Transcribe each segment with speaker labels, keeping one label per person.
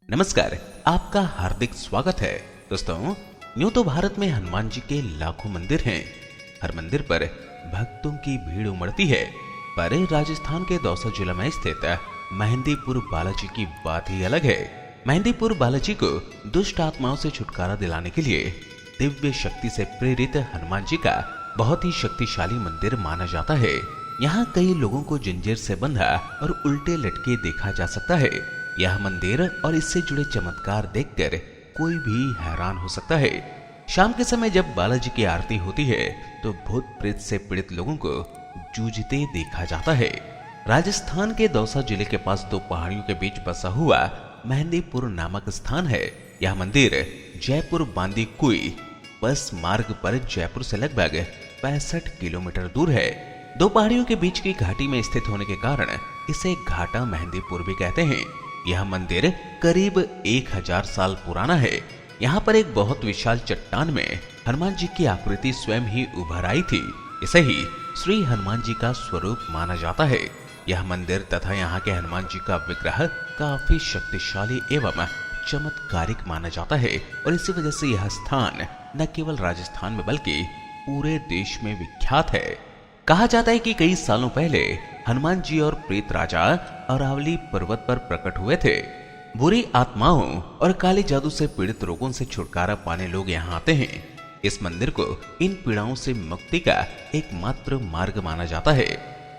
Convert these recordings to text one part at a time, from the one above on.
Speaker 1: नमस्कार। आपका हार्दिक स्वागत है। दोस्तों, यूं तो भारत में हनुमान जी के लाखों मंदिर हैं। हर मंदिर पर भक्तों की भीड़ उमड़ती है, पर राजस्थान के दौसा जिला में स्थित मेहंदीपुर बालाजी की बात ही अलग है। मेहंदीपुर बालाजी को दुष्ट आत्माओं से छुटकारा दिलाने के लिए दिव्य शक्ति से प्रेरित हनुमान जी का बहुत ही शक्तिशाली मंदिर माना जाता है। यहाँ कई लोगों को जंजीर से बंधा और उल्टे लटके देखा जा सकता है। यह मंदिर और इससे जुड़े चमत्कार देखकर कोई भी हैरान हो सकता है। शाम के समय जब बालाजी की आरती होती है तो भूत प्रेत से पीड़ित लोगों को जूझते देखा जाता है। राजस्थान के दौसा जिले के पास दो पहाड़ियों के बीच बसा हुआ मेहंदीपुर नामक स्थान है। यह मंदिर जयपुर बांदीकुई बस मार्ग पर जयपुर से लगभग 65 किलोमीटर दूर है। दो पहाड़ियों के बीच की घाटी में स्थित होने के कारण इसे घाटा मेहंदीपुर भी कहते हैं। यह मंदिर करीब 1000 साल पुराना है। यहाँ पर एक बहुत विशाल चट्टान में हनुमान जी की आकृति स्वयं ही उभर आई थी। इसे ही श्री हनुमान जी का स्वरूप माना जाता है। यह मंदिर तथा यहाँ के हनुमान जी का विग्रह काफी शक्तिशाली एवं चमत्कारिक माना जाता है और इसी वजह से यह स्थान न केवल राजस्थान में बल्कि पूरे देश में विख्यात है। कहा जाता है कि कई सालों पहले हनुमान जी और प्रेत राजा अरावली पर्वत पर प्रकट हुए थे। बुरी आत्माओं और काले जादू से पीड़ित लोगों से छुटकारा पाने लोग यहाँ आते हैं। इस मंदिर को इन पीड़ाओं से मुक्ति का एकमात्र मार्ग माना जाता है।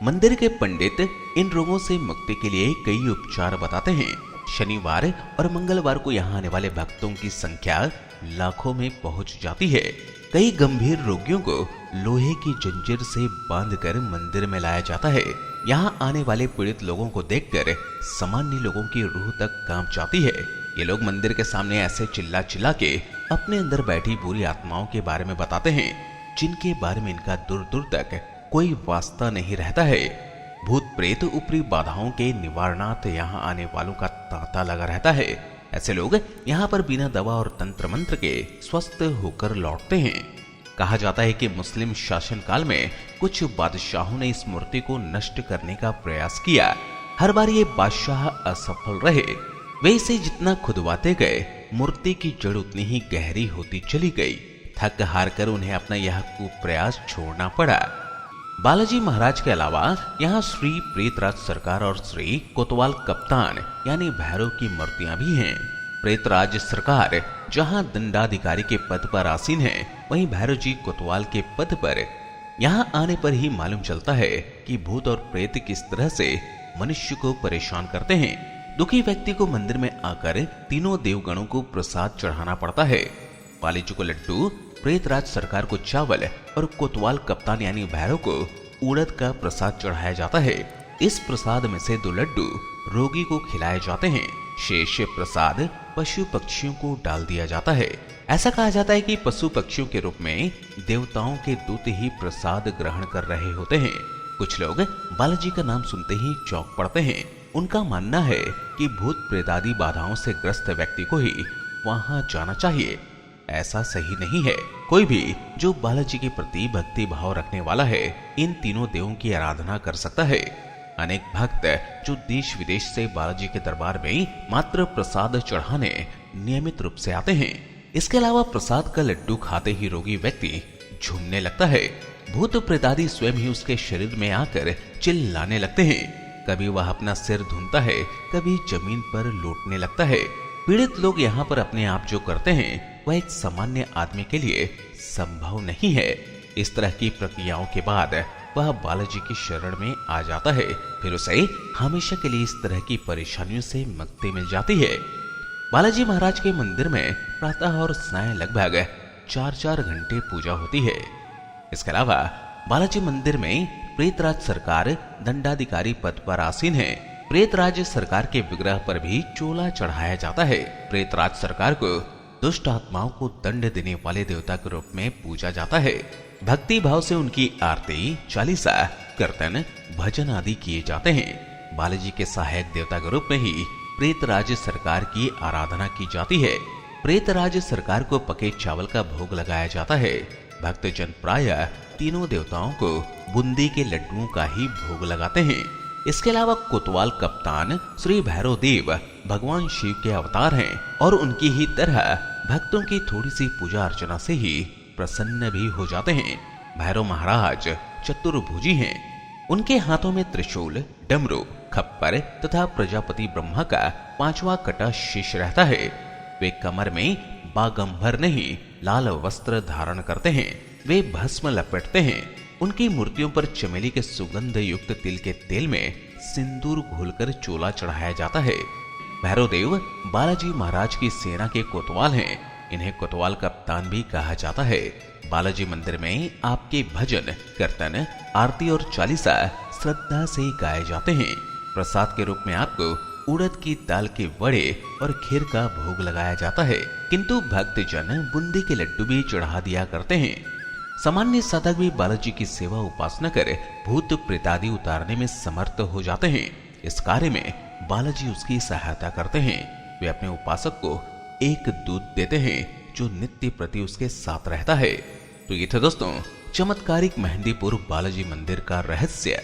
Speaker 1: मंदिर के पंडित इन रोगों से मुक्ति के लिए कई उपचार बताते हैं। शनिवार और मंगलवार को यहाँ आने वाले भक्तों की संख्या लाखों में पहुंच जाती है। कई गंभीर रोगियों को लोहे की जंजीर से बांधकर मंदिर में लाया जाता है। यहाँ आने वाले पीड़ित लोगों को देखकर सामान्य लोगों की रूह तक कांप जाती है। ये लोग मंदिर के सामने ऐसे चिल्ला चिल्ला के अपने अंदर बैठी बुरी आत्माओं के बारे में बताते हैं, जिनके बारे में इनका दूर दूर तक कोई वास्ता नहीं रहता है। भूत प्रेत ऊपरी बाधाओं के निवारणार्थ यहाँ आने वालों का तांता लगा रहता है। ऐसे लोग यहाँ पर बिना दवा और तंत्र मंत्र के स्वस्थ होकर लौटते हैं। कहा जाता है कि मुस्लिम शासन काल में कुछ बादशाहों ने इस मूर्ति को नष्ट करने का प्रयास किया। हर बार ये बादशाह असफल रहे। वे इसे जितना खुदवाते गए, मूर्ति की जड़ उतनी ही गहरी होती चली गई। थक हार कर उन्हें अपना यह कुप्रयास छोड़ना पड़ा। बालाजी महाराज के अलावा यहाँ श्री प्रेतराज सरकार और श्री कोतवाल कप्तान यानी भैरव की मूर्तियां भी हैं। प्रेतराज सरकार जहाँ दंडाधिकारी के पद पर आसीन है, वहीं भैरव जी कोतवाल के पद पर। यहाँ आने पर ही मालूम चलता है कि भूत और प्रेत किस तरह से मनुष्य को परेशान करते हैं। दुखी व्यक्ति को मंदिर में आकर तीनों देवगणों को प्रसाद चढ़ाना पड़ता है। बालाजी को लड्डू, प्रेतराज सरकार को चावल और कोतवाल कप्तान यानी भैरव को उड़द का प्रसाद चढ़ाया जाता है। इस प्रसाद में से 2 लड्डू रोगी को खिलाए जाते हैं। शेष प्रसाद पशु पक्षियों को डाल दिया जाता है। ऐसा कहा जाता है कि पशु पक्षियों के रूप में देवताओं के दूत ही प्रसाद ग्रहण कर रहे होते हैं। कुछ लोग बालाजी का नाम सुनते ही चौंक पड़ते हैं। उनका मानना है कि भूत प्रेतादि बाधाओं से ग्रस्त व्यक्ति को ही वहां जाना चाहिए। ऐसा सही नहीं है। कोई भी जो बालाजी के प्रति भक्ति भाव रखने वाला है, इन तीनों देवों की आराधना कर सकता है। अनेक भक्त जो देश विदेश से बालाजी के दरबार में मात्र प्रसाद चढ़ाने नियमित रूप से आते हैं। इसके अलावा प्रसाद का लड्डू खाते ही रोगी व्यक्ति झूमने लगता है। भूत प्रेतादि स्वयं ही उसके शरीर में आकर चिल्लाने लगते हैं। कभी वह अपना सिर धुनता है, कभी जमीन पर लौटने लगता है। पीड़ित लोग यहाँ पर अपने आप जो करते हैं वह एक सामान्य आदमी के लिए संभव नहीं है। इस तरह की प्रक्रियाओं के बाद वह बालाजी की शरण में आ जाता है। फिर उसे हमेशा के लिए इस तरह की परेशानियों से मुक्ति मिल जाती है। बालाजी महाराज के मंदिर में प्रातः और सायं लगभग 4-4 घंटे पूजा होती है। इसके अलावा बालाजी मंदिर में प्रेतराज सरकार दंडाधिकारी पद पर आसीन है। प्रेतराज सरकार के विग्रह पर भी चोला चढ़ाया जाता है। प्रेतराज सरकार को दुष्ट आत्माओं को दंड देने वाले देवता के रूप में पूजा जाता है। भक्ति भाव से उनकी आरती, चालीसा, कीर्तन, भजन आदि किए जाते हैं। बालाजी के सहायक देवता के रूप में ही प्रेतराज सरकार की आराधना की जाती है। प्रेतराज सरकार को पके चावल का भोग लगाया जाता है। भक्तजन प्रायः तीनों देवताओं को बूंदी के लड्डुओं का ही भोग लगाते हैं। इसके अलावा कोतवाल कप्तान श्री भैरव देव भगवान शिव के अवतार हैं और उनकी ही तरह भक्तों की थोड़ी सी पूजा अर्चना से ही प्रसन्न भी हो जाते हैं। भैरव महाराज चतुर्भुजी हैं। उनके हाथों में त्रिशूल, डमरू, खप्पर तथा प्रजापति ब्रह्मा का 5वां कटा शीश रहता है। वे कमर में बागंबर नहीं लाल वस्त्र धारण करते हैं। वे भस्म लपेटते हैं। उनकी मूर्तियों पर चमेली के सुगंध युक्त तिल के तेल में सिंदूर घोलकर चोला चढ़ाया जाता है। भैरव देव बालाजी महाराज की सेना के कोतवाल हैं। इन्हें कोतवाल कप्तान भी कहा जाता है। बालाजी मंदिर में आपके भजन, कीर्तन, आरती और चालीसा श्रद्धा से गाए जाते हैं। प्रसाद के रूप में आपको उड़द की दाल के वड़े और खीर का भोग लगाया जाता है, किंतु भक्तजन बूंदी के लड्डू भी चढ़ा दिया करते हैं। सामान्य साधक भी बालाजी की सेवा उपासना कर भूत प्रेतादि उतारने में समर्थ हो जाते हैं। इस कार्य में बालाजी उसकी सहायता करते हैं। वे अपने उपासक को एक दूध देते हैं जो नित्य प्रति उसके साथ रहता है। तो ये था दोस्तों चमत्कारिक मेहंदीपुर बालाजी मंदिर का रहस्य।